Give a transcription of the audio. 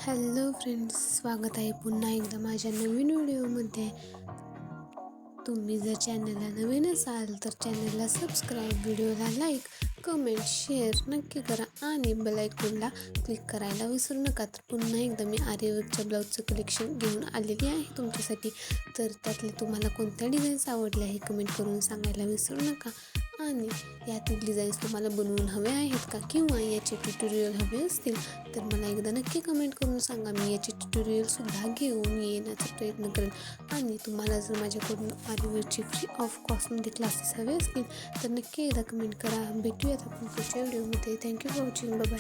Hello friends, स्वागत आहे पुन्हा एकदा माझ्या नवीन व्हिडिओमध्ये. तुम्ही जर चॅनलला नवीन असाल तर चॅनलला सबस्क्राईब, व्हिडिओला लाईक, कमेंट, शेअर नक्की करा आणि बेल आयकॉनला क्लिक करायला विसरू नका. तर पुन्हा एकदा मी आरीवर्कच्या ब्लाऊजचं कलेक्शन घेऊन आलेली आहे तुमच्यासाठी. तर त्यातले तुम्हाला कोणत्या डिझाईन्स आवडल्या हे कमेंट करून सांगायला विसरू नका. आणि यातील डिझाईन्स तुम्हाला बनवून हवे आहेत का किंवा याचे ट्युटोरियल हवे असतील तर मला एकदा नक्की कमेंट करून सांगा. मी याचे ट्युटोरियलसुद्धा घेऊन येण्याचा प्रयत्न करेन. आणि तुम्हाला जर माझ्याकडून आरीवर्कची फ्री ऑफ कॉस्टमध्ये क्लासेस हवे असतील तर नक्की एकदा कमेंट करा. भेटूयात आपण पुढच्या व्हिडिओमध्ये. Thank you for watching. बाय.